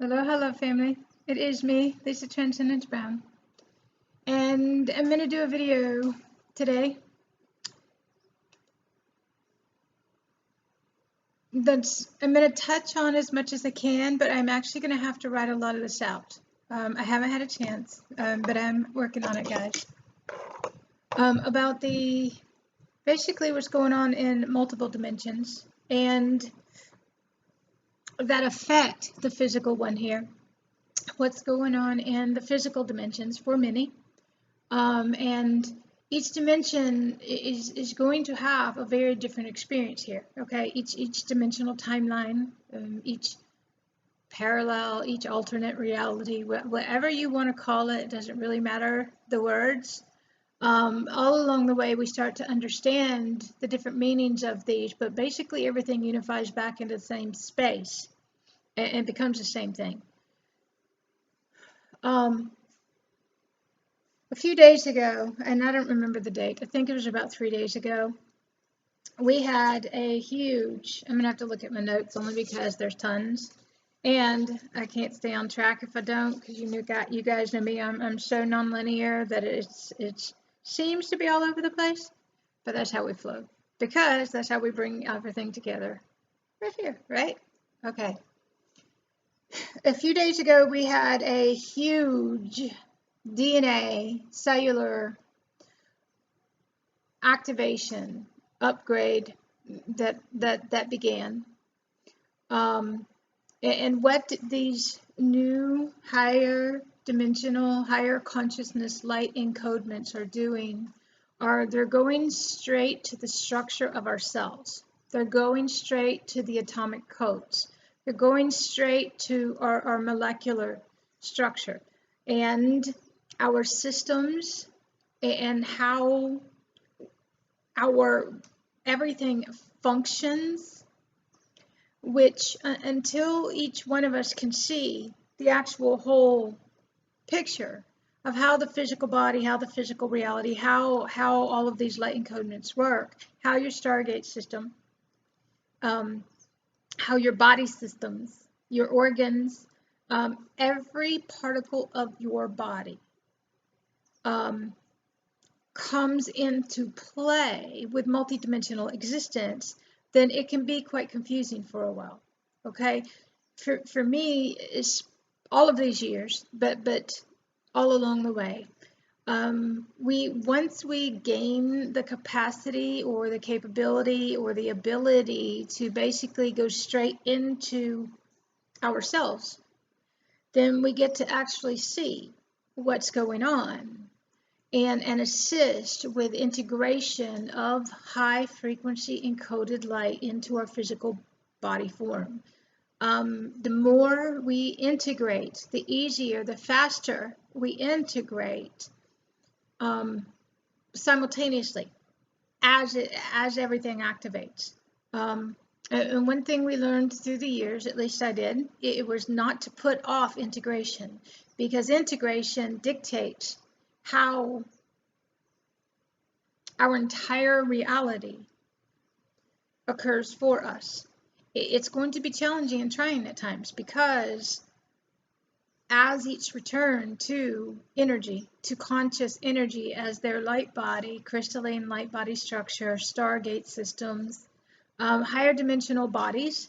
Hello, family. It is me, Lisa Transcendence Brown, and I'm going to do a video today I'm going to touch on as much as I can, but I'm actually going to have to write a lot of this out. I haven't had a chance, but I'm working on it, guys. About basically what's going on in multiple dimensions and that affect the physical one here. What's going on in the physical dimensions for many, and each dimension is going to have a very different experience here. Okay, each dimensional timeline, each parallel, each alternate reality, whatever you want to call it, doesn't really matter the words. All along the way, we start to understand the different meanings of these, but basically everything unifies back into the same space and becomes the same thing. A few days ago, and I don't remember the date, I think it was about 3 days ago, we had a huge, I'm gonna have to look at my notes only because there's tons, and I can't stay on track if I don't, because you guys know me, I'm so nonlinear that it seems to be all over the place, but that's how we flow, because that's how we bring everything together right here, right? Okay. A few days ago, we had a huge DNA cellular activation upgrade that began, and what these new higher dimensional, higher consciousness light encodements are doing are they're going straight to the structure of our cells. They're going straight to the atomic codes. They're going straight to our molecular structure and our systems and how our everything functions, which until each one of us can see the actual whole picture of how the physical body, how the physical reality, how all of these light encodements work, how your Stargate system, how your body systems, your organs, every particle of your body comes into play with multidimensional existence, then it can be quite confusing for a while. Okay, for me, it's all of these years, but all along the way, once we gain the capacity or the capability or the ability to basically go straight into ourselves, then we get to actually see what's going on and assist with integration of high frequency encoded light into our physical body form. The more we integrate, the easier, the faster we integrate simultaneously as everything activates. And one thing we learned through the years, at least I did, it was not to put off integration, because integration dictates how our entire reality occurs for us. It's going to be challenging and trying at times, because as each return to energy, to conscious energy as their light body, crystalline light body structure, Stargate systems, higher dimensional bodies,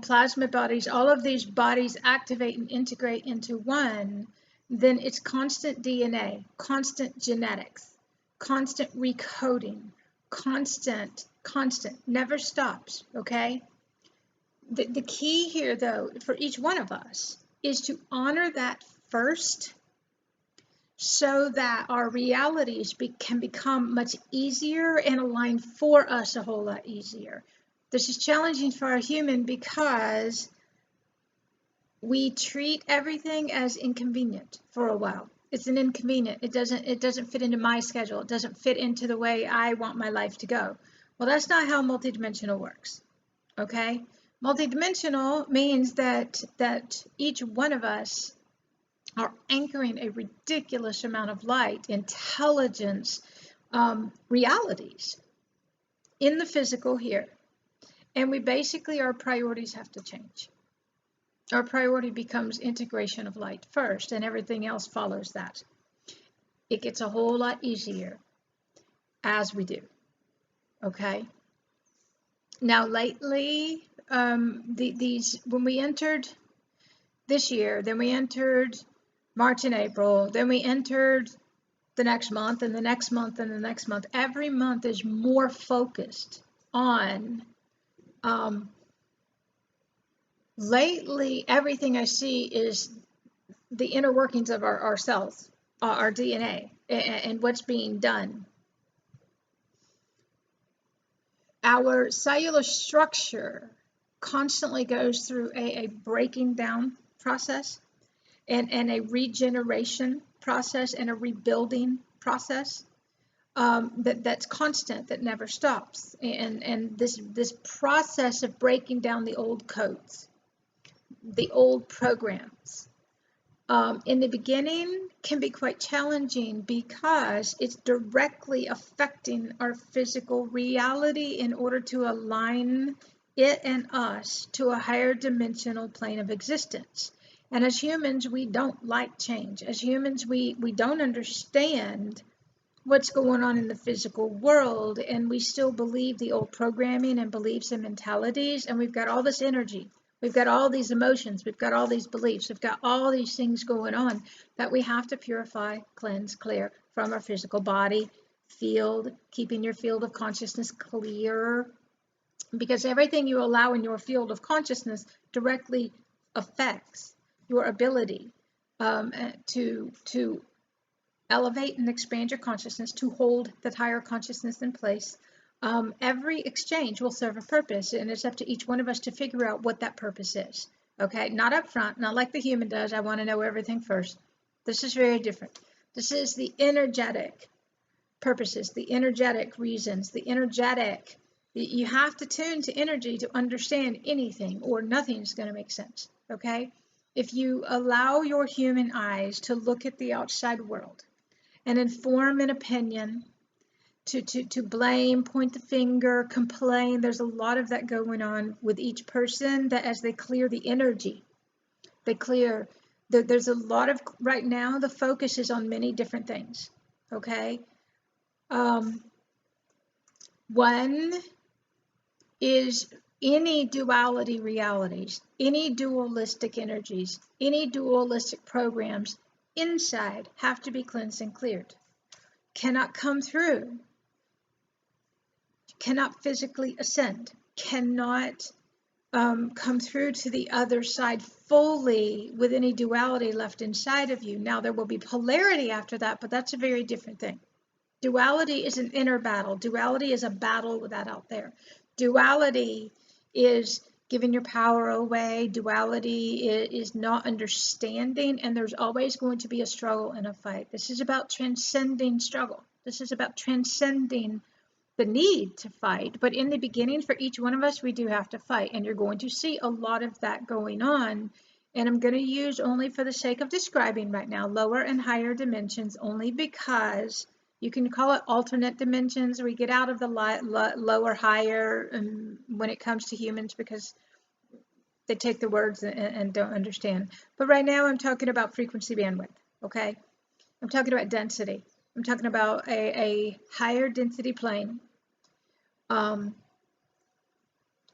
plasma bodies, all of these bodies activate and integrate into one, then it's constant DNA, constant genetics, constant recoding, constant, never stops, okay? The key here, though, for each one of us is to honor that first, so that our realities can become much easier and align for us a whole lot easier. This is challenging for a human because we treat everything as inconvenient for a while. It's an inconvenient. It doesn't fit into my schedule. It doesn't fit into the way I want my life to go. Well, that's not how multidimensional works. Okay? Multidimensional means that each one of us are anchoring a ridiculous amount of light, intelligence, realities in the physical here. And we basically, our priorities have to change. our priority becomes integration of light first, and everything else follows that. It gets a whole lot easier as we do. Okay. Now, lately, when we entered this year, then we entered March and April, then we entered the next month, and the next month, and the next month. Every month is more focused on. Lately, everything I see is the inner workings of our cells, our DNA, and what's being done. Our cellular structure constantly goes through a breaking down process and a regeneration process and a rebuilding process that's constant, that never stops. And this process of breaking down the old codes, the old programs, in the beginning can be quite challenging because it's directly affecting our physical reality in order to align it and us to a higher dimensional plane of existence. And as humans, we don't like change. As humans, we don't understand what's going on in the physical world, and we still believe the old programming and beliefs and mentalities, and we've got all this energy. We've got all these emotions, we've got all these beliefs, we've got all these things going on that we have to purify, cleanse, clear from our physical body field, keeping your field of consciousness clear, because everything you allow in your field of consciousness directly affects your ability to elevate and expand your consciousness, to hold that higher consciousness in place. Every exchange will serve a purpose, and it's up to each one of us to figure out what that purpose is. Okay, not up front, not like the human does. I want to know everything first. This is very different. This is the energetic purposes, the energetic reasons, the energetic. You have to tune to energy to understand anything, or nothing's going to make sense. Okay, if you allow your human eyes to look at the outside world and inform an opinion, to blame, point the finger, complain. There's a lot of that going on with each person, that as they clear the energy, they clear. There's a lot of, right now, the focus is on many different things. Okay. One is any duality realities, any dualistic energies, any dualistic programs inside have to be cleansed and cleared. Cannot come through. Cannot physically ascend, cannot come through to the other side fully with any duality left inside of you. Now, there will be polarity after that, but that's a very different thing. Duality is an inner battle. Duality is a battle with that out there. Duality is giving your power away. Duality is not understanding, and there's always going to be a struggle and a fight. This is about transcending struggle. This is about transcending the need to fight. But in the beginning, for each one of us, we do have to fight, and you're going to see a lot of that going on. And I'm going to use, only for the sake of describing right now, lower and higher dimensions, only because you can call it alternate dimensions. We get out of the lower, higher when it comes to humans, because they take the words and don't understand. But right now I'm talking about frequency bandwidth. Okay, I'm talking about density. I'm talking about a higher density plane of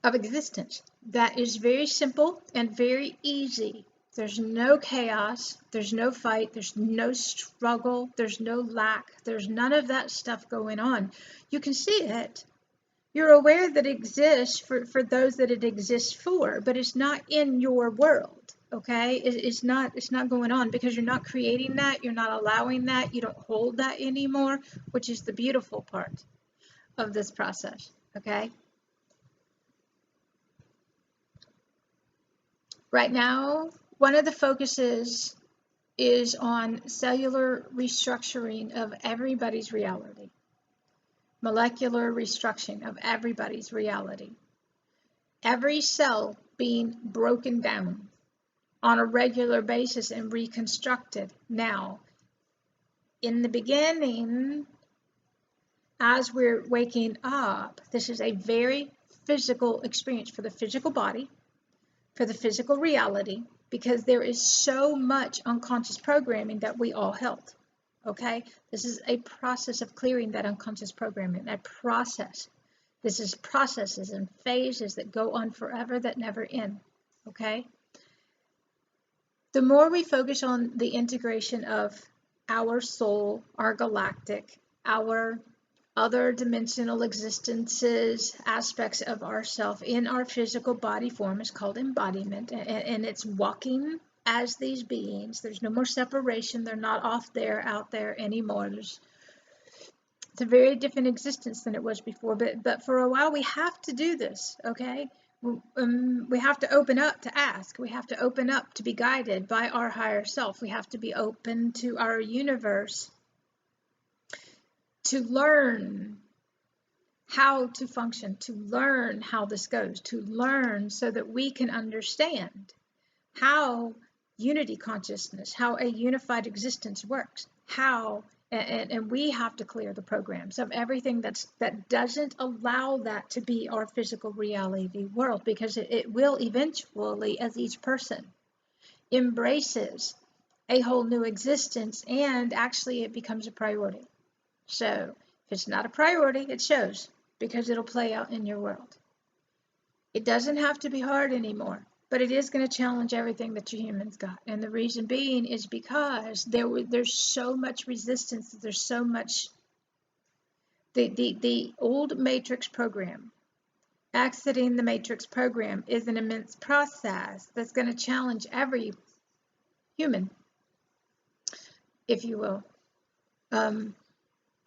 existence that is very simple and very easy. There's no chaos, there's no fight, there's no struggle, there's no lack, there's none of that stuff going on. You can see it. You're aware that it exists for those that it exists for, but it's not in your world, okay? It's not going on, because you're not creating that, you're not allowing that, you don't hold that anymore, which is the beautiful part of this process, okay? Right now, one of the focuses is on cellular restructuring of everybody's reality, molecular restructuring of everybody's reality. Every cell being broken down on a regular basis and reconstructed. Now, in the beginning, as we're waking up, this is a very physical experience for the physical body, for the physical reality, because there is so much unconscious programming that we all held. Okay? This is a process of clearing that unconscious programming, a process. This is processes and phases that go on forever, that never end. Okay? The more we focus on the integration of our soul, our galactic, our other dimensional existences, aspects of ourself in our physical body form, is called embodiment, and it's walking as these beings. There's no more separation. They're not off there, out there anymore. It's a very different existence than it was before, but for a while we have to do this, okay? We have to open up to ask. We have to open up to be guided by our higher self. We have to be open to our universe to learn how to function, to learn how this goes, to learn so that we can understand how unity consciousness, how a unified existence works, how, and we have to clear the programs of everything that doesn't allow that to be our physical reality world, because it will eventually, as each person embraces a whole new existence, and actually it becomes a priority. So if it's not a priority, it shows, because it'll play out in your world. It doesn't have to be hard anymore, but it is going to challenge everything that you humans got. And the reason being is because there's so much resistance, there's so much, the old matrix program, exiting the matrix program is an immense process that's going to challenge every human, if you will,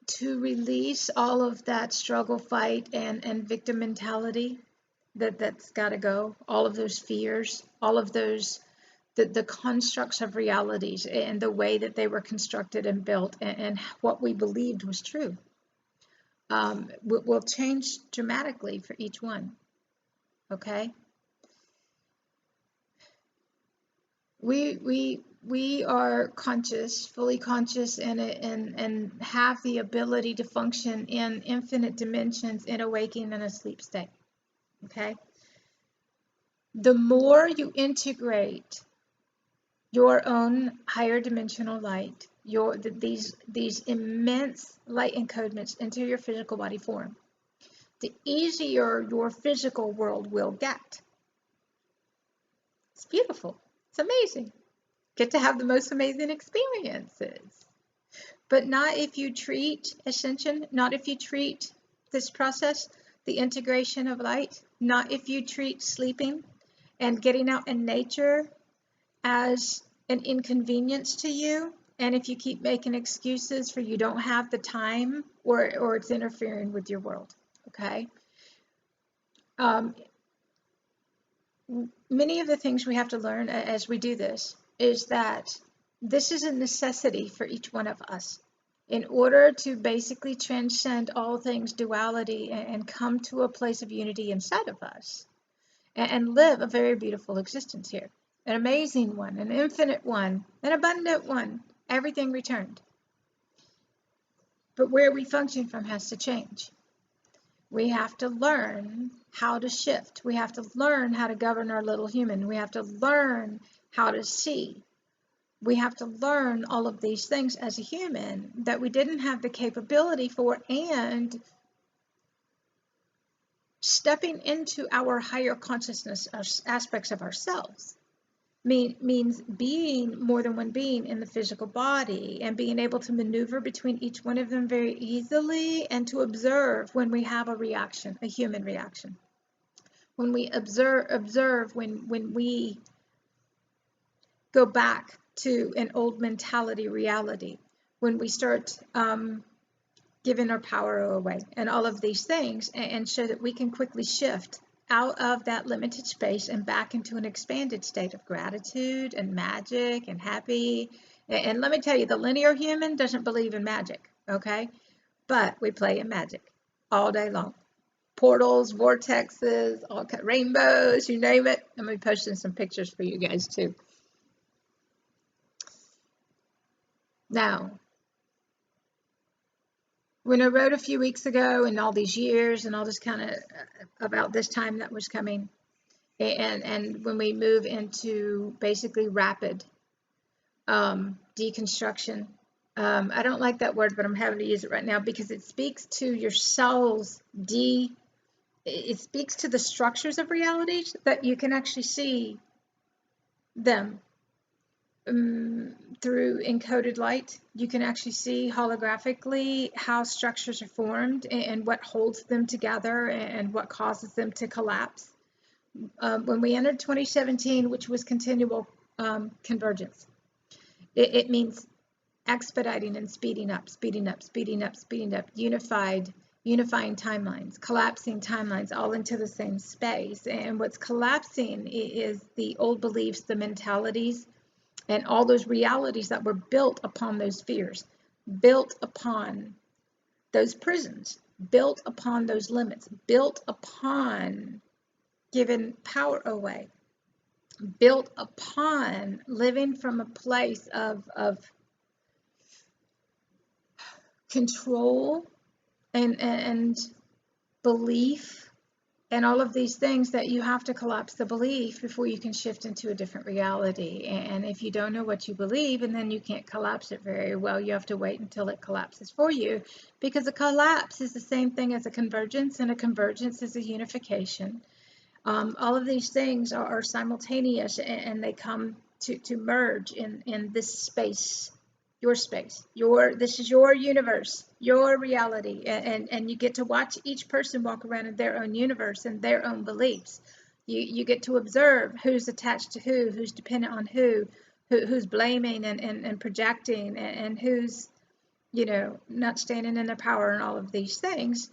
to release all of that struggle, fight, and victim mentality that's got to go. All of those fears, all of those, the constructs of realities and the way that they were constructed and built, and what we believed was true, will change dramatically for each one. Okay? We are conscious, fully conscious, and have the ability to function in infinite dimensions in a waking and a sleep state. Okay? The more you integrate your own higher dimensional light, these immense light encodements into your physical body form, the easier your physical world will get. It's beautiful. It's amazing. Get to have the most amazing experiences. But not if you treat ascension, not if you treat this process, the integration of light, not if you treat sleeping and getting out in nature as an inconvenience to you, and if you keep making excuses for you don't have the time, or it's interfering with your world, okay? Many of the things we have to learn as we do this is that this is a necessity for each one of us in order to basically transcend all things duality and come to a place of unity inside of us and live a very beautiful existence here. An amazing one, an infinite one, an abundant one, everything returned. But where we function from has to change. We have to learn how to shift. We have to learn how to govern our little human. We have to learn how to see. We have to learn all of these things as a human that we didn't have the capability for, and stepping into our higher consciousness aspects of ourselves means being more than one being in the physical body, and being able to maneuver between each one of them very easily, and to observe when we have a reaction, a human reaction. When we observe when we go back to an old mentality reality, when we start giving our power away and all of these things, and so that we can quickly shift out of that limited space and back into an expanded state of gratitude and magic and happy. And let me tell you, the linear human doesn't believe in magic, okay? But we play in magic all day long. Portals, vortexes, all kind, rainbows, you name it. I'm going to be posting some pictures for you guys too. Now, when I wrote a few weeks ago, and all these years and all this kind of about this time that was coming, And when we move into basically rapid deconstruction, I don't like that word, but I'm having to use it right now because it speaks to your cells it speaks to the structures of reality that you can actually see them through encoded light. You can actually see holographically how structures are formed and what holds them together and what causes them to collapse. When we entered 2017, which was continual convergence, it means expediting and speeding up, unifying timelines, collapsing timelines all into the same space. And what's collapsing is the old beliefs, the mentalities, and all those realities that were built upon those fears, built upon those prisons, built upon those limits, built upon giving power away, built upon living from a place of control and belief and all of these things, that you have to collapse the belief before you can shift into a different reality. And if you don't know what you believe, and then you can't collapse it very well, you have to wait until it collapses for you, because a collapse is the same thing as a convergence, and a convergence is a unification. All of these things are simultaneous, and they come to merge in this space, your space, this is your universe, your reality, and you get to watch each person walk around in their own universe and their own beliefs. You get to observe who's attached to who's dependent on who's blaming and projecting, and who's not standing in their power, and all of these things.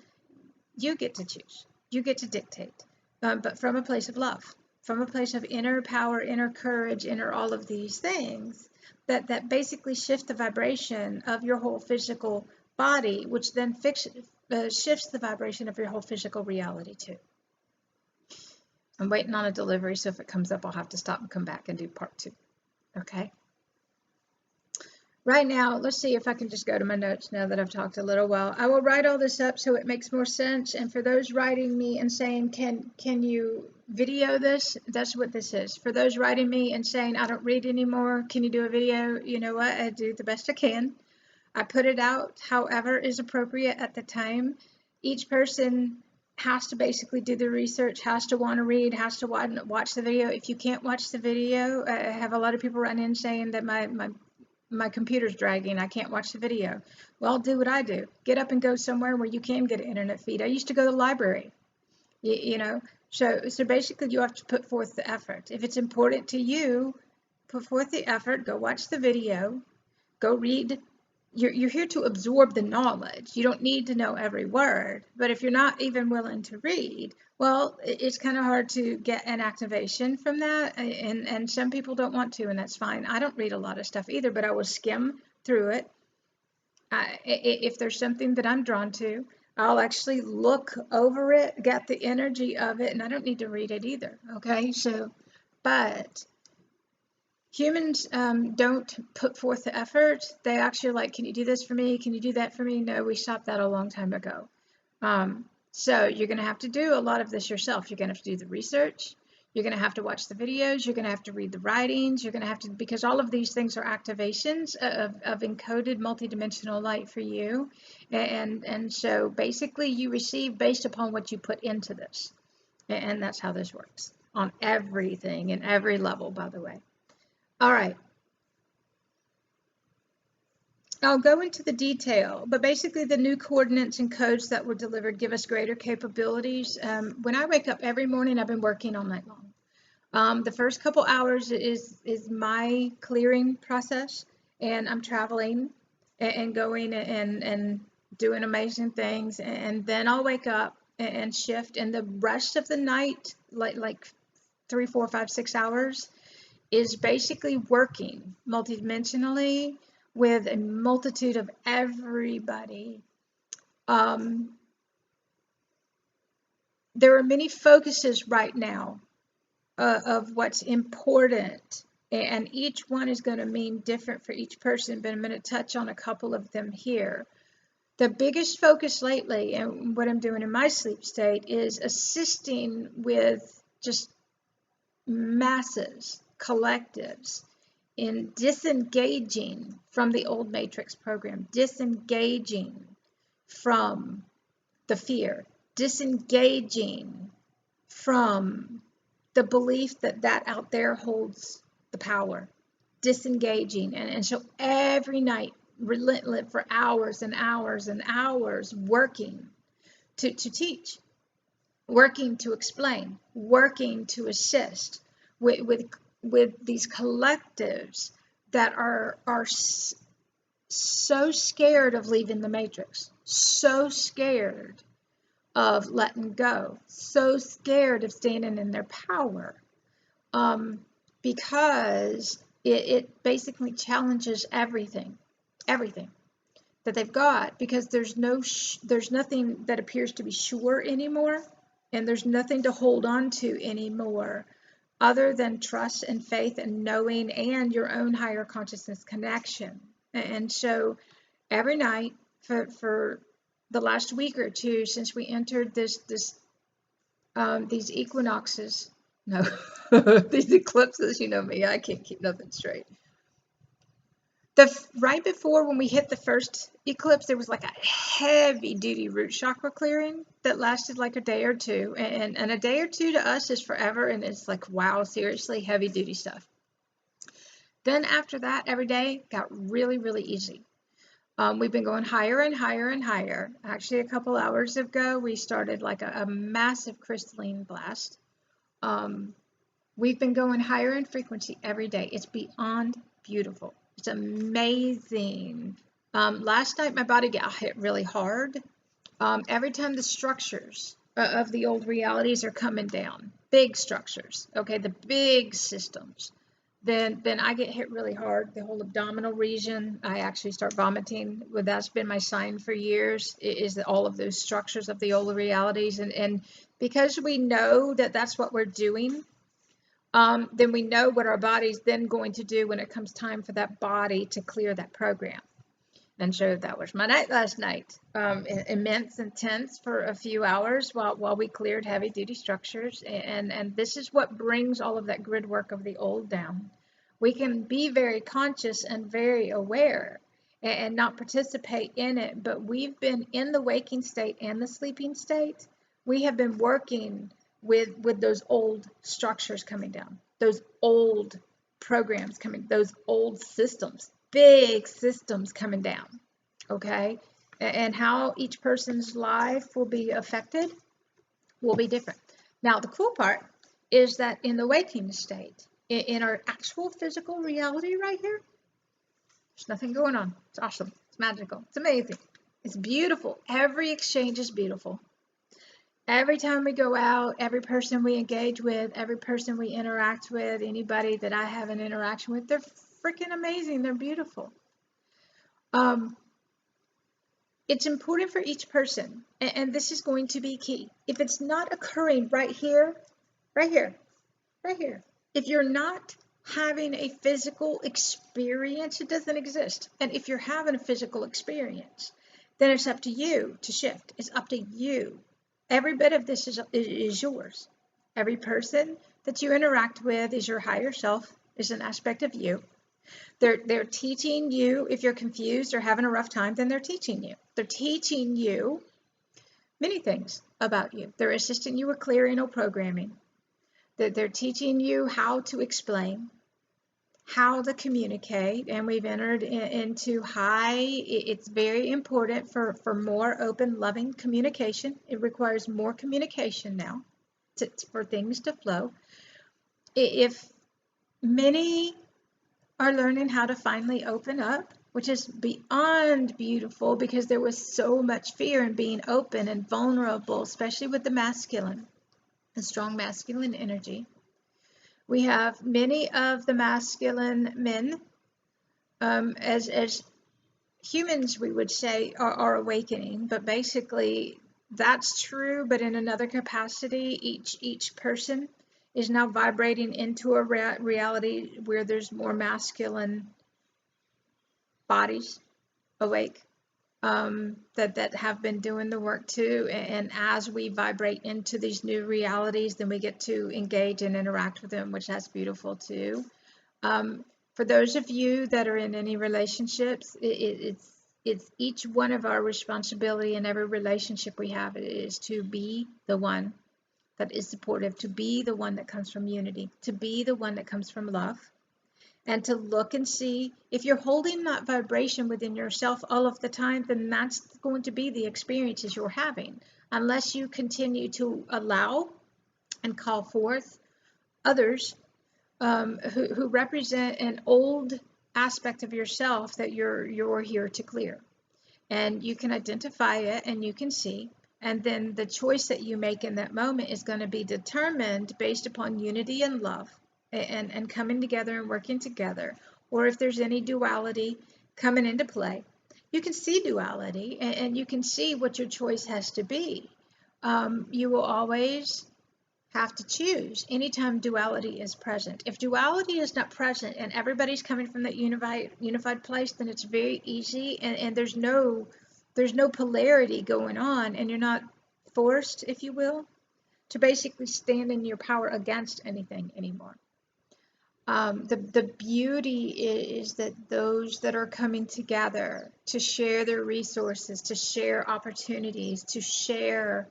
You get to choose, you get to dictate, but from a place of love, from a place of inner power, inner courage, inner all of these things that basically shift the vibration of your whole physical body, which then shifts the vibration of your whole physical reality too. I'm waiting on a delivery, so if it comes up, I'll have to stop and come back and do part 2. Okay. Right now, let's see if I can just go to my notes now that I've talked a little while. I will write all this up so it makes more sense. And for those writing me and saying, can you video this? That's what this is. For those writing me and saying, I don't read anymore, can you do a video? You know what? I do the best I can. I put it out however is appropriate at the time. Each person has to basically do the research, has to want to read, has to watch the video. If you can't watch the video, I have a lot of people run in saying that my computer's dragging, I can't watch the video. Well, do what I do. Get up and go somewhere where you can get an internet feed. I used to go to the library, So basically you have to put forth the effort. If it's important to you, put forth the effort, go watch the video, go read. You're here to absorb the knowledge. You don't need to know every word. But if you're not even willing to read, well, it's kind of hard to get an activation from that. And some people don't want to, and that's fine. I don't read a lot of stuff either, but I will skim through it. If there's something that I'm drawn to, I'll actually look over it, get the energy of it, and I don't need to read it either. Okay, but humans don't put forth the effort. They actually are like, can you do this for me? Can you do that for me? No, we stopped that a long time ago. So you're going to have to do a lot of this yourself. You're going to have to do the research. You're going to have to watch the videos. You're going to have to read the writings. You're going to have to, because all of these things are activations of encoded multidimensional light for you. And so basically you receive based upon what you put into this. And that's how this works on everything and every level, by the way. All right. I'll go into the detail, but basically the new coordinates and codes that were delivered give us greater capabilities. When I wake up every morning, I've been working all night long. The first couple hours is my clearing process, and I'm traveling and going and doing amazing things, and then I'll wake up and shift, and the rest of the night, like 3, 4, 5, 6 hours, is basically working multidimensionally with a multitude of everybody. There are many focuses right now of what's important, and each one is going to mean different for each person, but I'm going to touch on a couple of them here. The biggest focus lately, and what I'm doing in my sleep state, is assisting with just masses, collectives, in disengaging from the old matrix program, disengaging from the fear, disengaging from the belief that that out there holds the power, disengaging. And so every night, relentless for hours and hours and hours, working to teach, working to explain, working to assist with these collectives that are so scared of leaving the matrix, so scared of letting go, so scared of standing in their power, because it basically challenges everything that they've got, because there's nothing that appears to be sure anymore, and there's nothing to hold on to anymore other than trust and faith and knowing and your own higher consciousness connection. And so every night for the last week or two, since we entered these equinoxes, no, these eclipses, you know me, I can't keep nothing straight. Right before, when we hit the first eclipse, there was like a heavy duty root chakra clearing that lasted like a day or two, and a day or two to us is forever, and it's like, wow, seriously, heavy duty stuff. Then after that, every day got really, really easy. We've been going higher and higher and higher. Actually, a couple hours ago, we started like a massive crystalline blast. We've been going higher in frequency every day. It's beyond beautiful. It's amazing. Last night, my body got hit really hard. Every time the structures of the old realities are coming down, big structures, okay, the big systems, then I get hit really hard. The whole abdominal region, I actually start vomiting. Well, that's been my sign for years, is that all of those structures of the old realities. And because we know that that's what we're doing, then we know what our body's then going to do when it comes time for that body to clear that program. And so that was my night last night. Immense, intense for a few hours while we cleared heavy duty structures. And this is what brings all of that grid work of the old down. We can be very conscious and very aware and not participate in it, but we've been in the waking state and the sleeping state. We have been working with those old structures coming down, those old programs coming, those old systems, big systems coming down, okay? And how each person's life will be affected will be different. Now, the cool part is that in the waking state, in our actual physical reality right here, there's nothing going on. It's awesome. It's magical. It's amazing. It's beautiful. Every exchange is beautiful. Every time we go out, every person we engage with, every person we interact with, anybody that I have an interaction with, they're freaking amazing. They're beautiful. It's important for each person, and this is going to be key. If it's not occurring right here, if you're not having a physical experience, it doesn't exist. And if you're having a physical experience, then it's up to you to shift. It's up to you. Every bit of this is yours. Every person that you interact with is your higher self, is an aspect of you. They're teaching you. If you're confused or having a rough time, then they're teaching you. They're teaching you many things about you. They're assisting you with clearing or programming. They're teaching you how to explain, how to communicate, and we've entered into high. It's very important for more open, loving communication. It requires more communication now for things to flow. If many are learning how to finally open up, which is beyond beautiful, because there was so much fear in being open and vulnerable, especially with the masculine, the strong masculine energy. We have many of the masculine men, as humans, we would say, are awakening, but basically that's true, but in another capacity. Each person is now vibrating into a reality where there's more masculine bodies awake. that have been doing the work too. And as we vibrate into these new realities, then we get to engage and interact with them, which that's beautiful too. For those of you that are in any relationships, it's each one of our responsibility in every relationship we have is to be the one that is supportive, to be the one that comes from unity, to be the one that comes from love, and to look and see if you're holding that vibration within yourself all of the time, then that's going to be the experiences you're having, unless you continue to allow and call forth others who represent an old aspect of yourself that you're here to clear. And you can identify it and you can see, and then the choice that you make in that moment is going to be determined based upon unity and love and coming together and working together. Or if there's any duality coming into play, you can see duality and you can see what your choice has to be. You will always have to choose anytime duality is present. If duality is not present and everybody's coming from that unified place, then it's very easy, and there's no polarity going on, and you're not forced, if you will, to basically stand in your power against anything anymore. The beauty is that those that are coming together to share their resources, to share opportunities, to share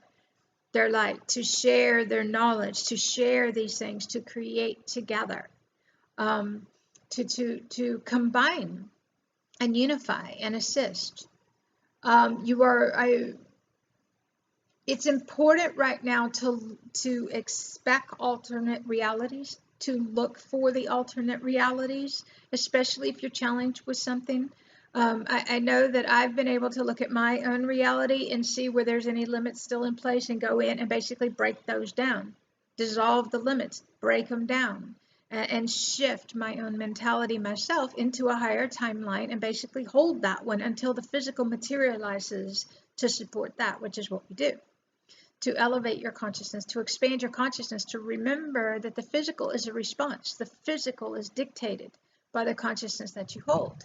their light, to share their knowledge, to share these things, to create together, to combine and unify and assist. It's important right now to expect alternate realities, to look for the alternate realities, especially if you're challenged with something. I know that I've been able to look at my own reality and see where there's any limits still in place and go in and basically break those down, dissolve the limits, break them down, and shift my own mentality myself into a higher timeline and basically hold that one until the physical materializes to support that, which is what we do. To elevate your consciousness, to expand your consciousness, to remember that the physical is a response. The physical is dictated by the consciousness that you hold.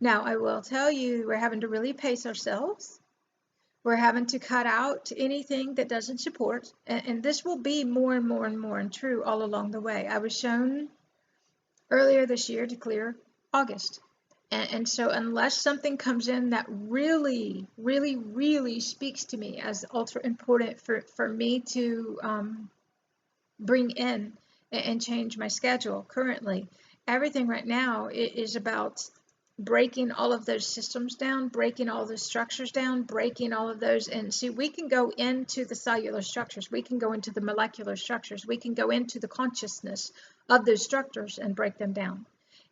Now, I will tell you, we're having to really pace ourselves. We're having to cut out anything that doesn't support. And this will be more and more and more and true all along the way. I was shown earlier this year to clear August. And so unless something comes in that really, really, really speaks to me as ultra important for me to bring in and change my schedule currently, everything right now is about breaking all of those systems down, breaking all those structures down, breaking all of those. And see, we can go into the cellular structures. We can go into the molecular structures. We can go into the consciousness of those structures and break them down.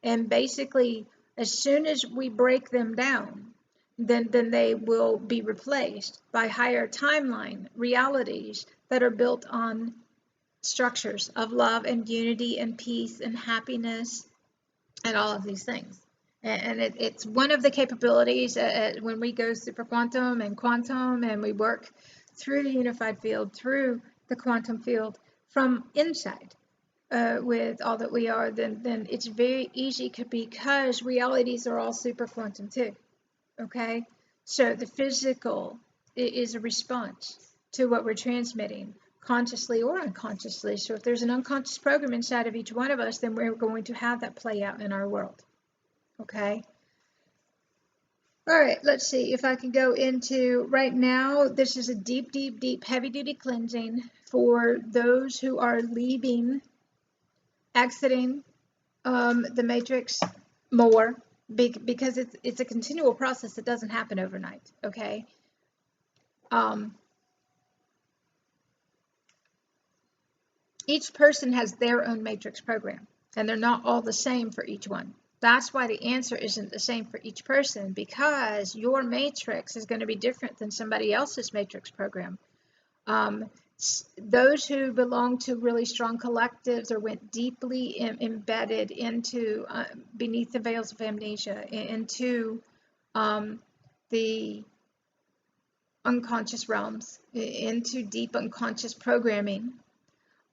And basically, as soon as we break them down, then they will be replaced by higher timeline realities that are built on structures of love and unity and peace and happiness and all of these things. And it's one of the capabilities when we go super quantum and we work through the unified field, through the quantum field from inside with all that we are, then it's very easy because realities are all super quantum too. Okay? So the physical is a response to what we're transmitting, consciously or unconsciously. So if there's an unconscious program inside of each one of us, then we're going to have that play out in our world. Okay. All right, let's see if I can go into right now. This is a deep, deep, deep, heavy duty cleansing for those who are leaving, exiting the matrix more, because it's a continual process that doesn't happen overnight. Okay. Each person has their own matrix program, and they're not all the same for each one. That's why the answer isn't the same for each person, because your matrix is going to be different than somebody else's matrix program. Those who belong to really strong collectives or went deeply embedded into beneath the veils of amnesia, into the unconscious realms, into deep unconscious programming,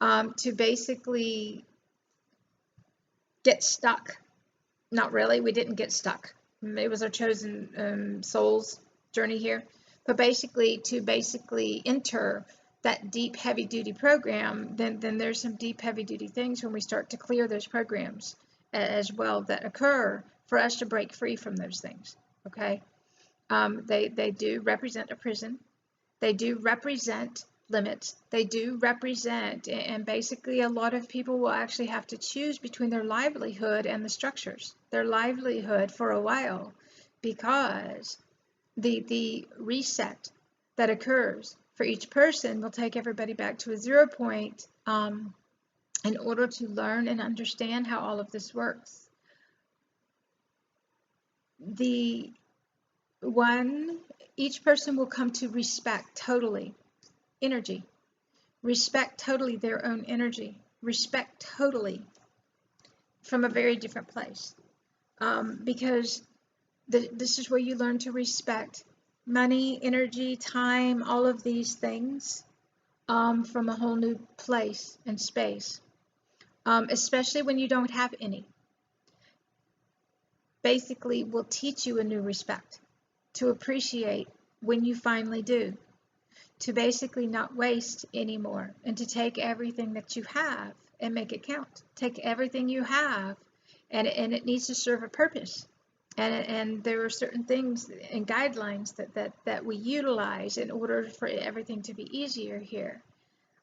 to basically get stuck. Not really, we didn't get stuck. It was our chosen soul's journey here. But basically, to enter that deep, heavy-duty program, then there's some deep, heavy-duty things when we start to clear those programs as well that occur for us to break free from those things. Okay, they do represent a prison. They do represent limits. They do represent, and basically a lot of people will actually have to choose between their livelihood and the structures. Their livelihood for a while, because the reset that occurs for each person will take everybody back to a 0 point in order to learn and understand how all of this works. Each person will come to respect totally energy, respect totally their own energy, respect totally from a very different place, because this is where you learn to respect money, energy, time, all of these things from a whole new place and space, especially when you don't have any. Basically will teach you a new respect, to appreciate when you finally do, to basically not waste anymore, and to take everything that you have and make it count. Take everything you have, and it needs to serve a purpose. And there are certain things and guidelines that we utilize in order for everything to be easier here.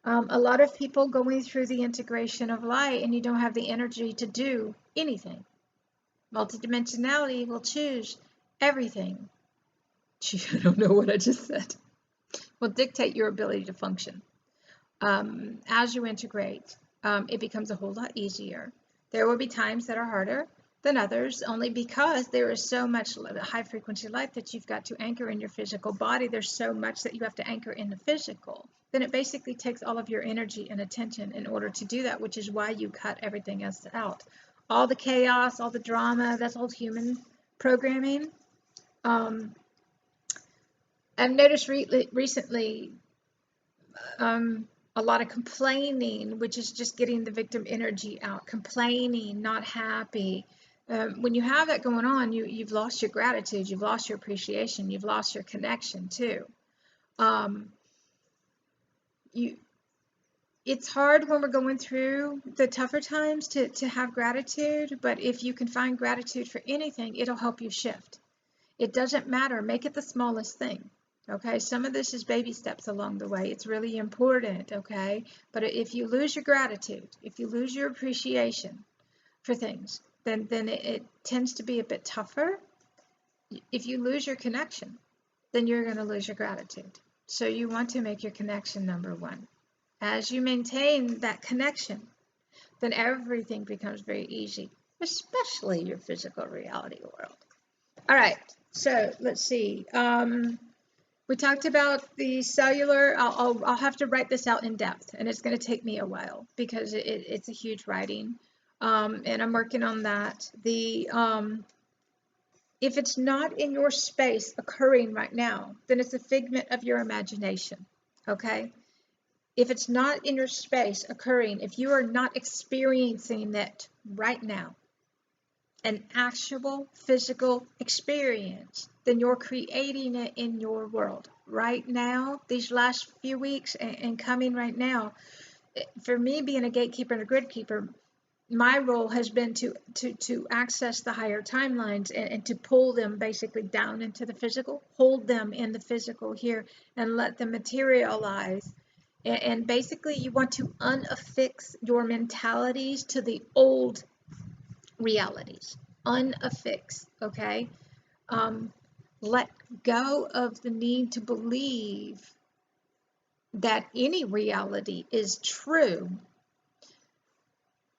A lot of people going through the integration of light, and you don't have the energy to do anything. Multidimensionality will choose everything. I don't know what I just said. Will dictate your ability to function. As you integrate, it becomes a whole lot easier. There will be times that are harder than others, only because there is so much high frequency light that you've got to anchor in your physical body. There's so much that you have to anchor in the physical. Then it basically takes all of your energy and attention in order to do that, which is why you cut everything else out. All the chaos, all the drama, that's all human programming. I've noticed recently a lot of complaining, which is just getting the victim energy out. Complaining, not happy. When you have that going on, you've lost your gratitude, you've lost your appreciation, you've lost your connection too. It's hard when we're going through the tougher times to have gratitude, but if you can find gratitude for anything, it'll help you shift. It doesn't matter. Make it the smallest thing. Okay, some of this is baby steps along the way. It's really important, okay? But if you lose your gratitude, if you lose your appreciation for things, then it tends to be a bit tougher. If you lose your connection, then you're going to lose your gratitude. So you want to make your connection number one. As you maintain that connection, then everything becomes very easy, especially your physical reality world. All right, so let's see. We talked about the cellular. I'll have to write this out in depth, and it's going to take me a while because it's a huge writing, and I'm working on that. If it's not in your space occurring right now, then it's a figment of your imagination, okay? If it's not in your space occurring, if you are not experiencing it right now, an actual physical experience, then you're creating it in your world right now. These last few weeks and coming right now, for me being a gatekeeper and a grid keeper, my role has been to access the higher timelines and to pull them basically down into the physical, hold them in the physical here and let them materialize. And basically you want to unaffix your mentalities to the old realities. Unaffix, okay? Let go of the need to believe that any reality is true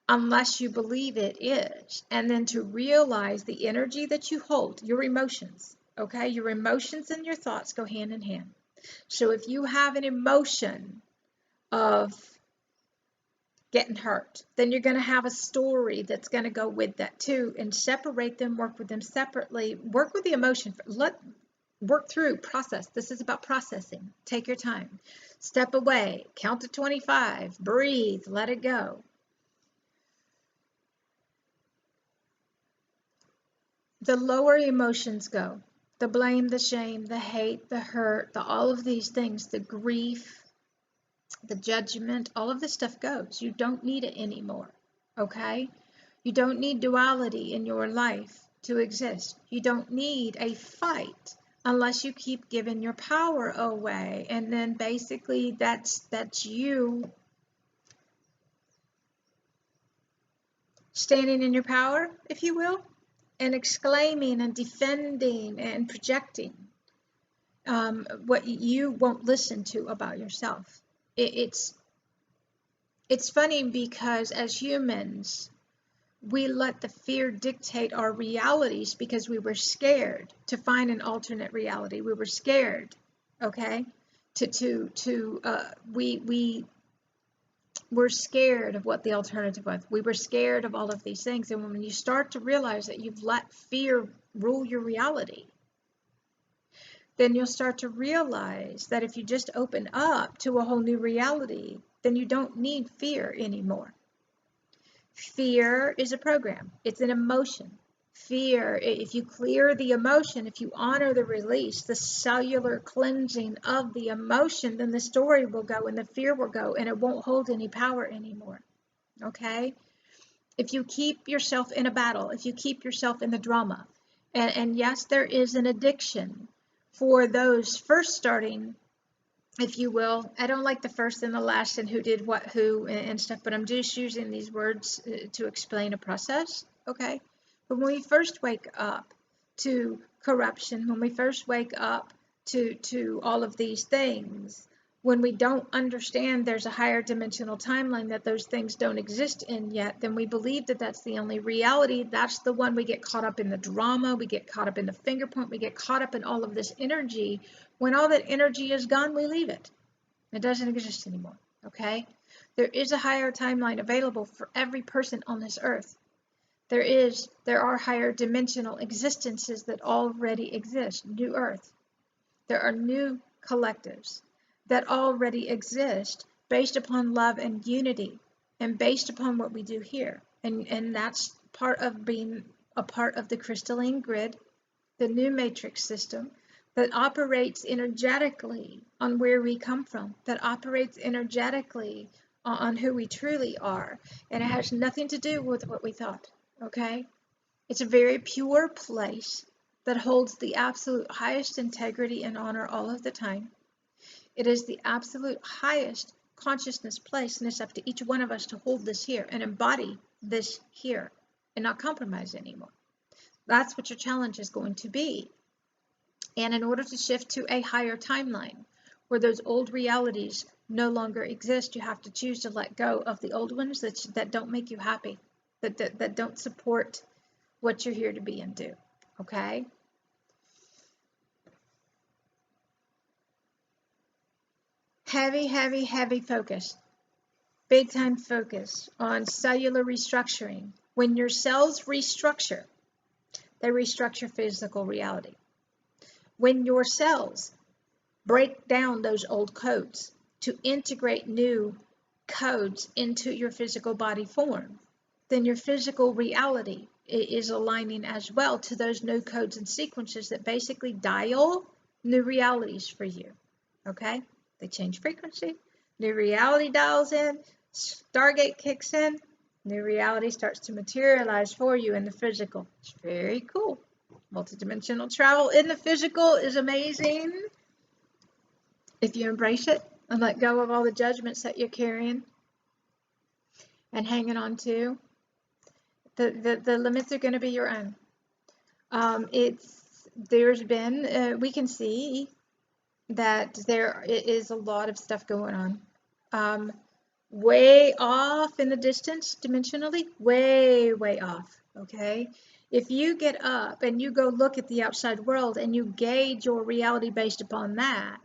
unless you believe it is. And then to realize the energy that you hold, your emotions, okay? Your emotions and your thoughts go hand in hand. So if you have an emotion of getting hurt, then you're going to have a story that's going to go with that too, and separate them, work with them separately, work with the emotion, work through, process. This is about processing. Take your time, step away, count to 25, breathe, let it go. The lower emotions go, The blame, the shame, the hate, the hurt, all of these things, the grief, the judgment, all of this stuff goes. You don't need it anymore, okay? You don't need duality in your life to exist. You don't need a fight unless you keep giving your power away. And then basically that's you standing in your power, if you will, and exclaiming and defending and projecting what you won't listen to about yourself. It's funny because as humans, we let the fear dictate our realities because we were scared to find an alternate reality. We were scared, okay? We were scared of what the alternative was. We were scared of all of these things. And when you start to realize that you've let fear rule your reality, then you'll start to realize that if you just open up to a whole new reality, then you don't need fear anymore. Fear is a program. It's an emotion. Fear, if you clear the emotion, if you honor the release, the cellular cleansing of the emotion, then the story will go and the fear will go and it won't hold any power anymore. Okay? If you keep yourself in a battle, if you keep yourself in the drama, and yes, there is an addiction for those first starting, if you will. I don't like the first and the last and who did what, who, and stuff, but I'm just using these words to explain a process, okay? But when we first wake up to corruption, when we first wake up to all of these things, when we don't understand there's a higher dimensional timeline that those things don't exist in yet, then we believe that that's the only reality. That's the one we get caught up in the drama, we get caught up in the finger point, we get caught up in all of this energy. When all that energy is gone, we leave it. It doesn't exist anymore, okay? There is a higher timeline available for every person on this earth. There are higher dimensional existences that already exist, new earth. There are new collectives that already exist based upon love and unity and based upon what we do here. And that's part of being a part of the crystalline grid, the new matrix system that operates energetically on where we come from, that operates energetically on who we truly are. And it has nothing to do with what we thought, okay? It's a very pure place that holds the absolute highest integrity and honor all of the time. It is the absolute highest consciousness place, and it's up to each one of us to hold this here and embody this here and not compromise anymore. That's what your challenge is going to be. And in order to shift to a higher timeline where those old realities no longer exist, you have to choose to let go of the old ones that don't make you happy, that don't support what you're here to be and do, okay? Heavy, heavy, heavy focus, big time focus on cellular restructuring. When your cells restructure, they restructure physical reality. When your cells break down those old codes to integrate new codes into your physical body form, then your physical reality is aligning as well to those new codes and sequences that basically dial new realities for you, okay? They change frequency, new reality dials in, Stargate kicks in, new reality starts to materialize for you in the physical. It's very cool. Multidimensional travel in the physical is amazing if you embrace it and let go of all the judgments that you're carrying and hanging on to. The limits are going to be your own. There's been, we can see that there is a lot of stuff going on. Way off in the distance, dimensionally, way, way off, okay? If you get up and you go look at the outside world and you gauge your reality based upon that,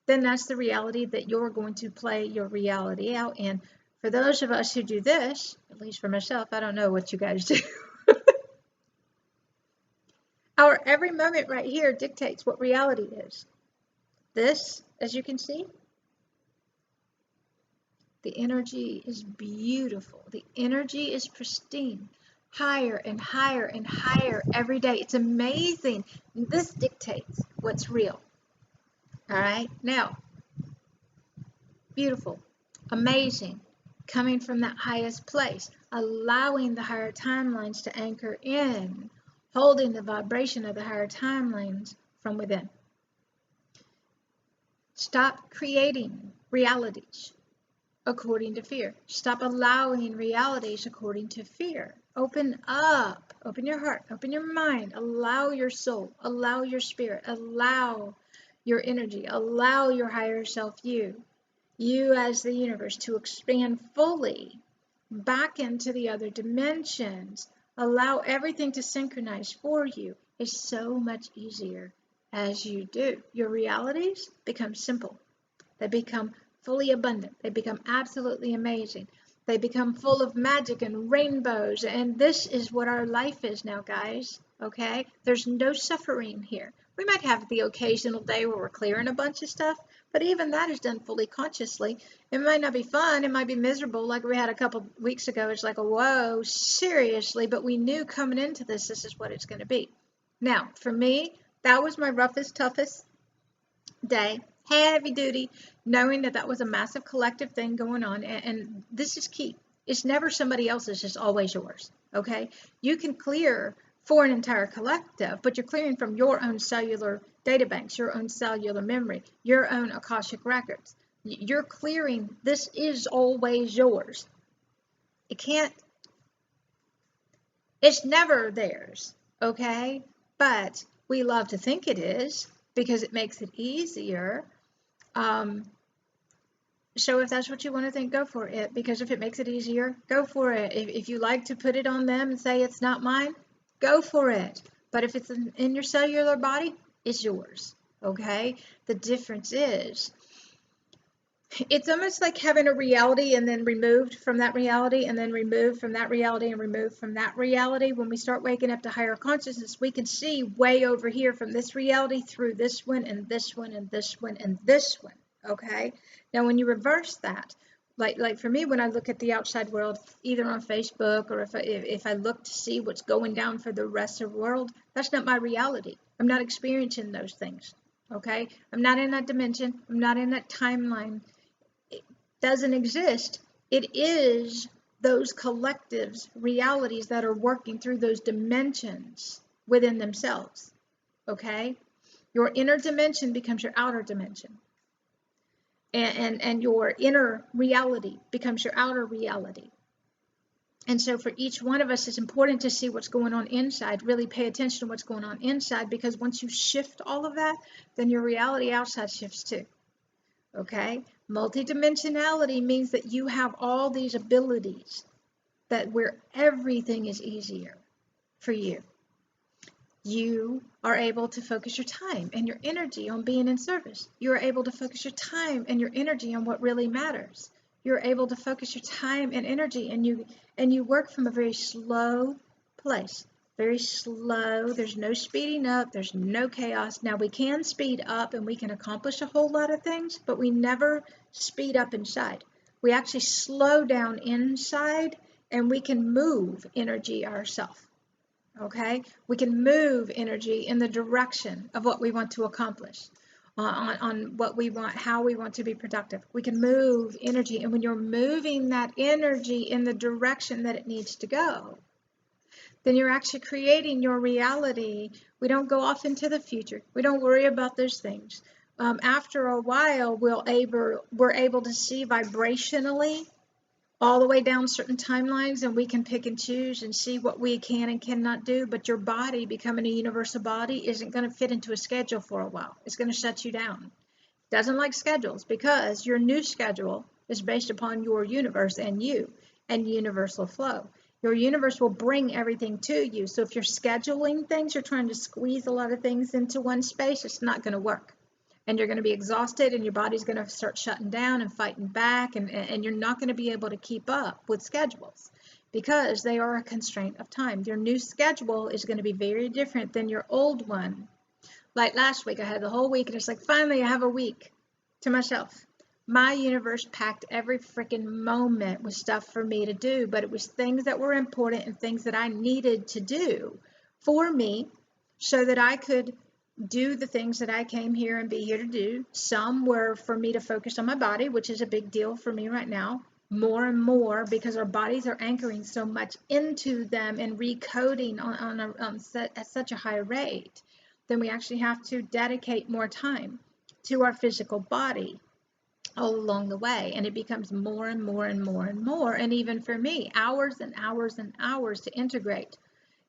then that's the reality that you're going to play your reality out in. For those of us who do this, at least for myself, I don't know what you guys do. Our every moment right here dictates what reality is. This, as you can see, the energy is beautiful. The energy is pristine. higher and higher and higher every day. It's amazing. This dictates what's real. All right. Now, beautiful, amazing, coming from that highest place, allowing the higher timelines to anchor in, holding the vibration of the higher timelines from within. Stop creating realities according to fear. Stop allowing realities according to fear. Open up, open your heart, open your mind, allow your soul, allow your spirit, allow your energy, allow your higher self, you as the universe, to expand fully back into the other dimensions. Allow everything to synchronize for you. It's so much easier as you do. Your realities become simple. They become fully abundant. They become absolutely amazing. They become full of magic and rainbows. And this is what our life is now, guys. Okay? There's no suffering here. We might have the occasional day where we're clearing a bunch of stuff, but even that is done fully consciously. It might not be fun. It might be miserable, like we had a couple weeks ago. It's like, whoa, seriously. But we knew coming into this is what it's going to be. Now, for me, that was my roughest, toughest day. Heavy duty, knowing that that was a massive collective thing going on. And this is key. It's never somebody else's, it's always yours. Okay? You can clear for an entire collective, but you're clearing from your own cellular databanks, your own cellular memory, your own Akashic records. You're clearing. This is always yours. It's never theirs. Okay? But we love to think it is because it makes it easier. So if that's what you want to think, go for it. Because if it makes it easier, go for it. If you like to put it on them and say it's not mine, go for it. But if it's in your cellular body, it's yours. Okay? The difference is, it's almost like having a reality and then removed from that reality and then removed from that reality and removed from that reality. When we start waking up to higher consciousness, we can see way over here from this reality through this one and this one and this one and this one. Okay? Now, when you reverse that, like for me, when I look at the outside world, either on Facebook or if I look to see what's going down for the rest of the world, that's not my reality. I'm not experiencing those things. Okay? I'm not in that dimension. I'm not in that timeline. Doesn't exist. It is those collectives, realities that are working through those dimensions within themselves. Okay? Your inner dimension becomes your outer dimension. And your inner reality becomes your outer reality. And so for each one of us, it's important to see what's going on inside, really pay attention to what's going on inside, because once you shift all of that, then your reality outside shifts too. Okay? Multidimensionality means that you have all these abilities where everything is easier for you. You are able to focus your time and your energy on being in service. You are able to focus your time and your energy on what really matters. You're able to focus your time and energy, and you work from a very slow place. Very slow. There's no speeding up. There's no chaos. Now, we can speed up and we can accomplish a whole lot of things, but we never speed up inside. We actually slow down inside, and we can move energy ourselves. Okay? We can move energy in the direction of what we want to accomplish, on what we want, how we want to be productive. We can move energy, and when you're moving that energy in the direction that it needs to go, then you're actually creating your reality. We don't go off into the future. We don't worry about those things. After a while, we're able to see vibrationally all the way down certain timelines, and we can pick and choose and see what we can and cannot do. But your body, becoming a universal body, isn't going to fit into a schedule for a while. It's going to shut you down. It doesn't like schedules, because your new schedule is based upon your universe and you and universal flow. Your universe will bring everything to you. So if you're scheduling things, you're trying to squeeze a lot of things into one space, it's not going to work. And you're going to be exhausted, and your body's going to start shutting down and fighting back, and you're not going to be able to keep up with schedules, because they are a constraint of time. Your new schedule is going to be very different than your old one. Like last week, I had the whole week, and it's like, finally, I have a week to myself. My universe packed every freaking moment with stuff for me to do, but it was things that were important and things that I needed to do for me so that I could do the things that I came here and be here to do. Some were for me to focus on my body, which is a big deal for me right now, more and more, because our bodies are anchoring so much into them and recoding at such a high rate. Then we actually have to dedicate more time to our physical body all along the way, and it becomes more and more and more and more, and even for me, hours and hours and hours to integrate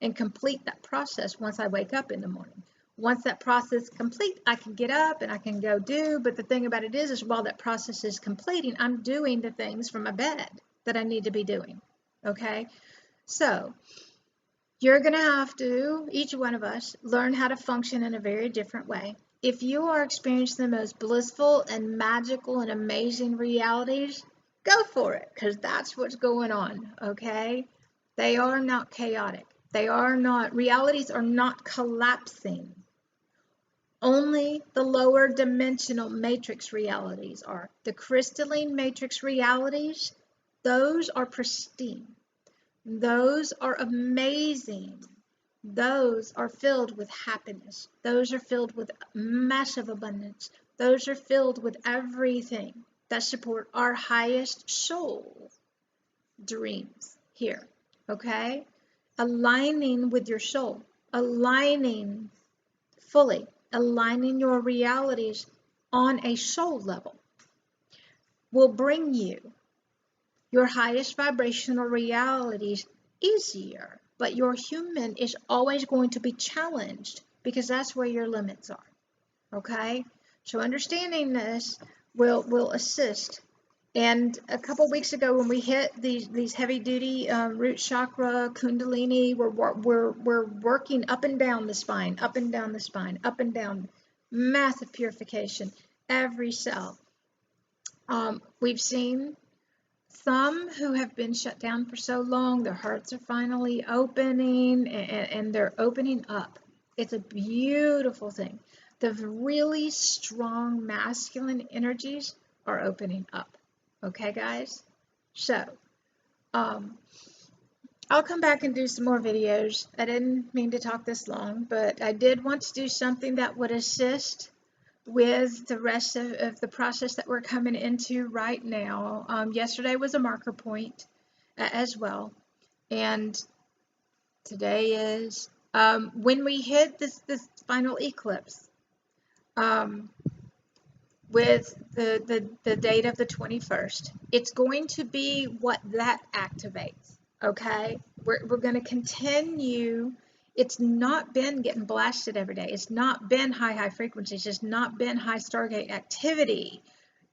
and complete that process once I wake up in the morning. Once that process is complete, I can get up and I can go do, but the thing about it is while that process is completing, I'm doing the things from my bed that I need to be doing, okay? So you're going to have to, each one of us, learn how to function in a very different way. If you are experiencing the most blissful and magical and amazing realities, go for it, because that's what's going on, okay? They are not chaotic. They are not, realities are not collapsing. Only the lower dimensional matrix realities are. The crystalline matrix realities, those are pristine. Those are amazing. Those are filled with happiness. Those are filled with massive abundance. Those are filled with everything that support our highest soul dreams here, okay? Aligning with your soul, aligning fully, aligning your realities on a soul level will bring you your highest vibrational realities easier, but your human is always going to be challenged because that's where your limits are, okay? So understanding this will assist. And a couple weeks ago when we hit these heavy duty root chakra, Kundalini, we're working up and down the spine, up and down the spine, up and down, massive purification, every cell. We've seen some who have been shut down for so long, their hearts are finally opening and they're opening up. It's a beautiful thing. The really strong masculine energies are opening up. Okay, guys? So, I'll come back and do some more videos. I didn't mean to talk this long, but I did want to do something that would assist with the rest of the process that we're coming into right now. Yesterday was a marker point as well, and today is when we hit this final eclipse with the date of the 21st. It's going to be what that activates, okay? We're going to continue. It's not been getting blasted every day. It's not been high frequencies. It's not been high Stargate activity.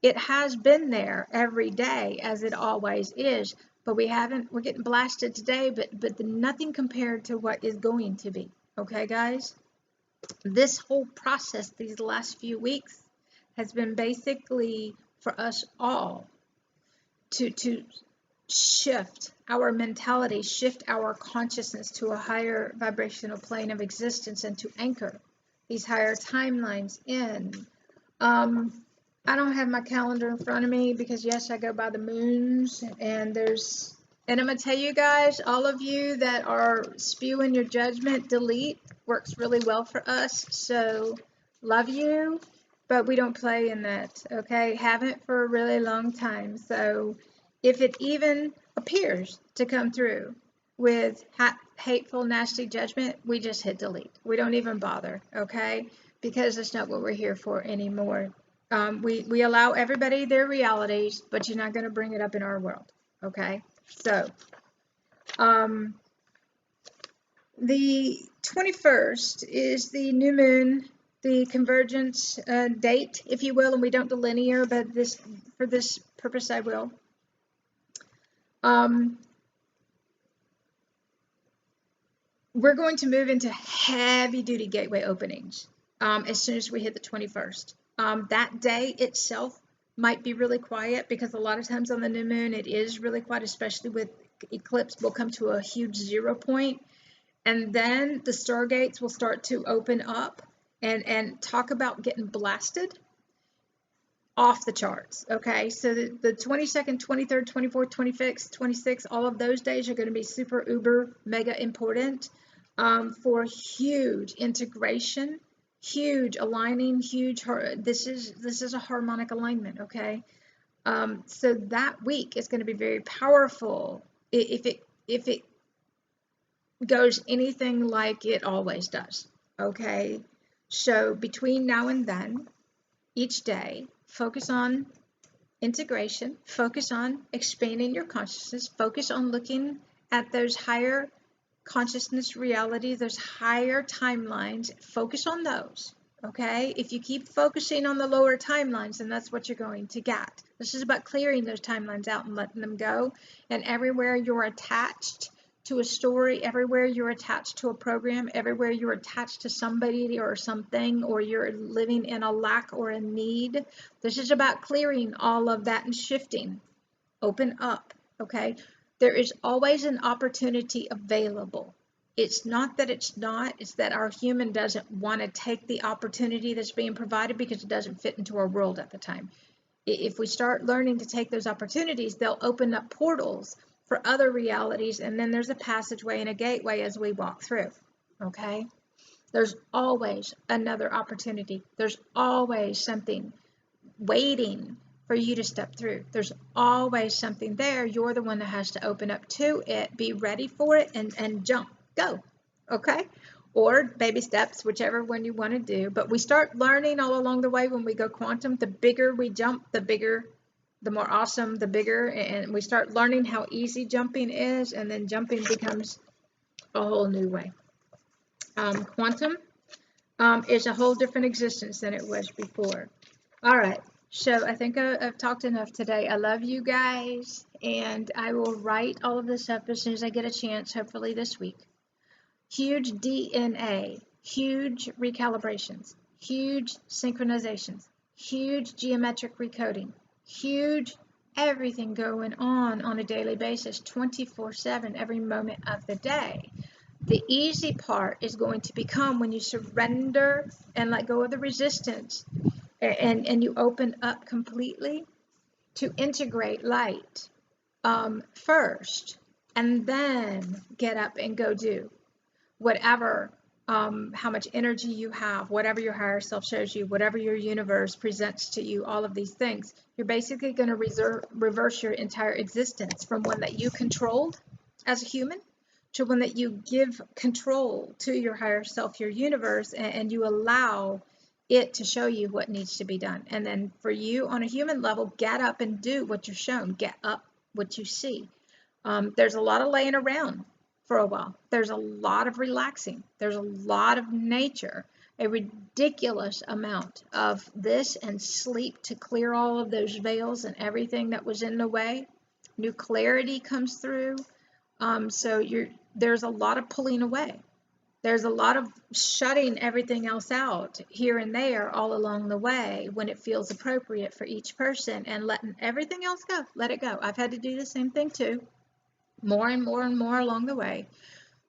It has been there every day, as it always is, but we're getting blasted today, but nothing compared to what is going to be, okay, guys? This whole process these last few weeks has been basically for us all to shift our mentality, shift our consciousness to a higher vibrational plane of existence and to anchor these higher timelines in. I don't have my calendar in front of me because yes, I go by the moons, and I'm going to tell you guys, all of you that are spewing your judgment, delete works really well for us. So love you. But we don't play in that, okay? Haven't for a really long time. So if it even appears to come through with hateful, nasty judgment, we just hit delete. We don't even bother, okay? Because that's not what we're here for anymore. We allow everybody their realities, but you're not going to bring it up in our world, okay? So the 21st is the new moon, the convergence date, if you will, and we don't delineate, but for this purpose I will. We're going to move into heavy-duty gateway openings as soon as we hit the 21st. That day itself might be really quiet because a lot of times on the new moon it is really quiet, especially with eclipse. We'll come to a huge 0 point, and then the stargates will start to open up and talk about getting blasted. off the charts. Okay, so the 22nd, 23rd, 24th, 25th, 26th, all of those days are going to be super uber mega important for huge integration, huge aligning, huge. This is a harmonic alignment. Okay, so that week is going to be very powerful if it goes anything like it always does. Okay, so between now and then, each day, focus on integration, focus on expanding your consciousness, focus on looking at those higher consciousness realities, those higher timelines, focus on those. Okay, if you keep focusing on the lower timelines, then that's what you're going to get. This is about clearing those timelines out and letting them go. And everywhere you're attached to a story, everywhere you're attached to a program, everywhere you're attached to somebody or something, or you're living in a lack or a need, this is about clearing all of that and shifting. Open up. Okay, there is always an opportunity available. It's not that it's not, it's that our human doesn't want to take the opportunity that's being provided because it doesn't fit into our world at the time. If we start learning to take those opportunities, they'll open up portals for other realities, and then there's a passageway and a gateway as we walk through. Okay, there's always another opportunity. There's always something waiting for you to step through. There's always something there. You're the one that has to open up to it, be ready for it, and jump, go. Okay, or baby steps, whichever one you want to do. But we start learning all along the way. When we go quantum, the bigger we jump, the more awesome, the bigger, and we start learning how easy jumping is, and then jumping becomes a whole new way. Quantum is a whole different existence than it was before. All right, so I think I've talked enough today. I love you guys, and I will write all of this up as soon as I get a chance, hopefully this week. Huge DNA, huge recalibrations, huge synchronizations, huge geometric recoding, huge everything going on a daily basis, 24/7, every moment of the day. The easy part is going to become when you surrender and let go of the resistance and you open up completely to integrate light first, and then get up and go do whatever, how much energy you have, whatever your higher self shows you, whatever your universe presents to you, all of these things. You're basically going to reverse your entire existence from one that you controlled as a human to one that you give control to your higher self, your universe, and you allow it to show you what needs to be done. And then for you on a human level, get up and do what you're shown. Get up what you see. There's a lot of laying around for a while. There's a lot of relaxing. There's a lot of nature, a ridiculous amount of this and sleep to clear all of those veils and everything that was in the way. New clarity comes through. So there's a lot of pulling away. There's a lot of shutting everything else out here and there all along the way when it feels appropriate for each person, and letting everything else go. Let it go. I've had to do the same thing too. More and more and more along the way.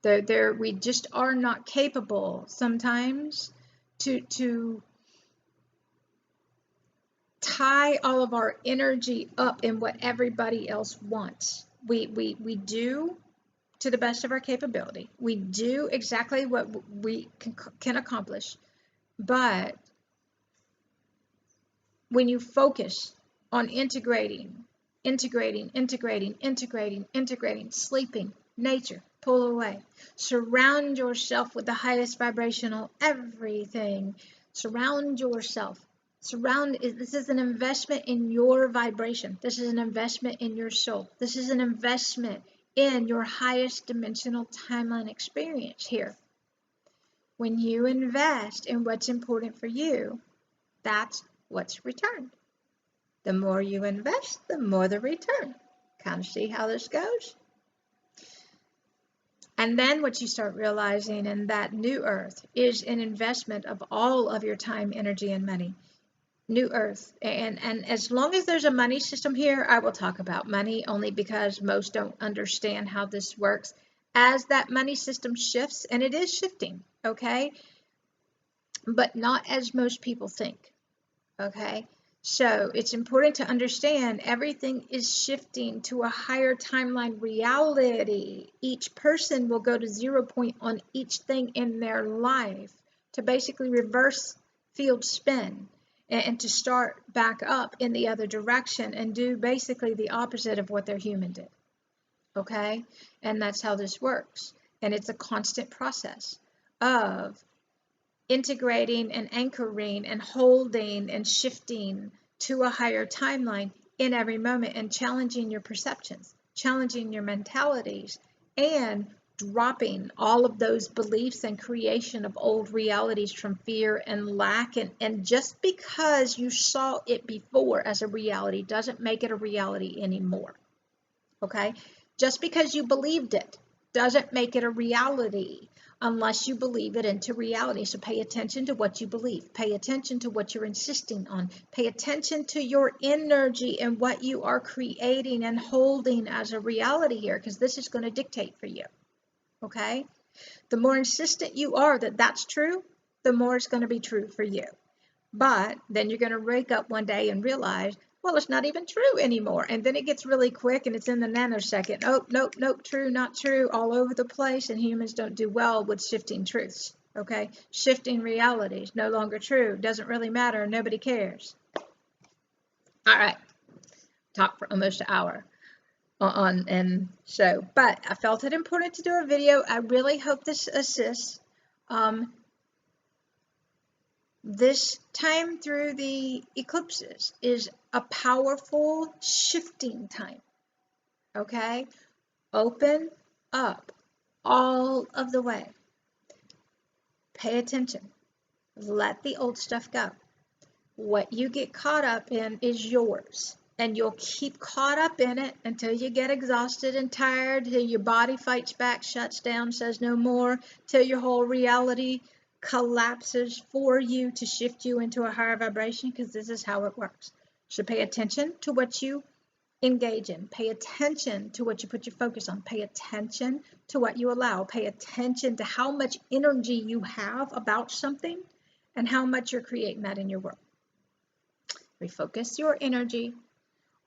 We just are not capable sometimes to tie all of our energy up in what everybody else wants. We do to the best of our capability. We do exactly what we can accomplish. But when you focus on integrating, sleeping, nature, pull away. Surround yourself with the highest vibrational everything. Surround yourself. This is an investment in your vibration. This is an investment in your soul. This is an investment in your highest dimensional timeline experience here. When you invest in what's important for you, that's what's returned. The more you invest, the more the return. Kind of see how this goes? And then what you start realizing in that new earth is an investment of all of your time, energy, and money. New earth. And as long as there's a money system here, I will talk about money only because most don't understand how this works. As that money system shifts, and it is shifting, okay? But not as most people think, okay? So it's important to understand everything is shifting to a higher timeline reality. Each person will go to 0 point on each thing in their life to basically reverse field spin and to start back up in the other direction and do basically the opposite of what their human did. Okay? And that's how this works. And it's a constant process of integrating and anchoring and holding and shifting to a higher timeline in every moment and challenging your perceptions, challenging your mentalities, and dropping all of those beliefs and creation of old realities from fear and lack. And just because you saw it before as a reality doesn't make it a reality anymore. Okay? Just because you believed it doesn't make it a reality unless you believe it into reality. So pay attention to what you believe. Pay attention to what you're insisting on. Pay attention to your energy and what you are creating and holding as a reality here, because this is going to dictate for you. Okay? The more insistent you are that that's true, the more it's going to be true for you. But then you're going to wake up one day and realize, well, it's not even true anymore. And then it gets really quick and it's in the nanosecond. Oh, nope, true, not true, all over the place. And humans don't do well with shifting truths, okay? Shifting realities, no longer true, doesn't really matter, nobody cares. All right, talked for almost an hour and so, but I felt it important to do a video. I really hope this assists. This time through the eclipses is a powerful shifting time, okay? Open up all of the way. Pay attention. Let the old stuff go. What you get caught up in is yours, and you'll keep caught up in it until you get exhausted and tired, till your body fights back, shuts down, says no more, till your whole reality collapses for you to shift you into a higher vibration, because this is how it works. So pay attention to what you engage in. Pay attention to what you put your focus on. Pay attention to what you allow. Pay attention to how much energy you have about something and how much you're creating that in your world. Refocus your energy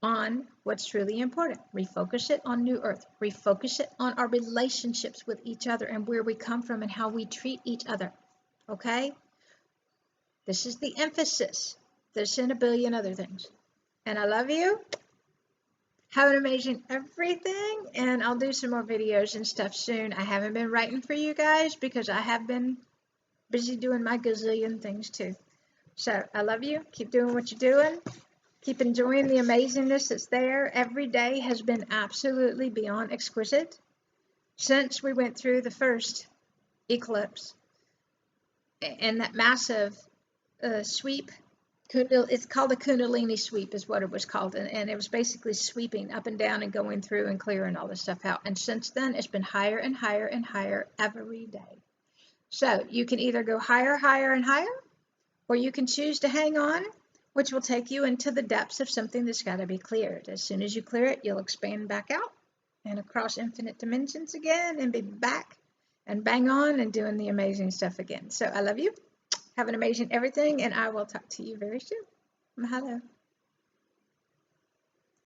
on what's truly important. Refocus it on New Earth. Refocus it on our relationships with each other and where we come from and how we treat each other. Okay? This is the emphasis. This and a billion other things. And I love you. Have an amazing everything. And I'll do some more videos and stuff soon. I haven't been writing for you guys because I have been busy doing my gazillion things too. So I love you. Keep doing what you're doing. Keep enjoying the amazingness that's there. Every day has been absolutely beyond exquisite since we went through the first eclipse. And that massive sweep, it's called the Kundalini Sweep is what it was called. And it was basically sweeping up and down and going through and clearing all this stuff out. And since then, it's been higher and higher and higher every day. So you can either go higher, higher, and higher, or you can choose to hang on, which will take you into the depths of something that's got to be cleared. As soon as you clear it, you'll expand back out and across infinite dimensions again and be back and bang on and doing the amazing stuff again. So I love you. Have an amazing everything, and I will talk to you very soon. Mahalo.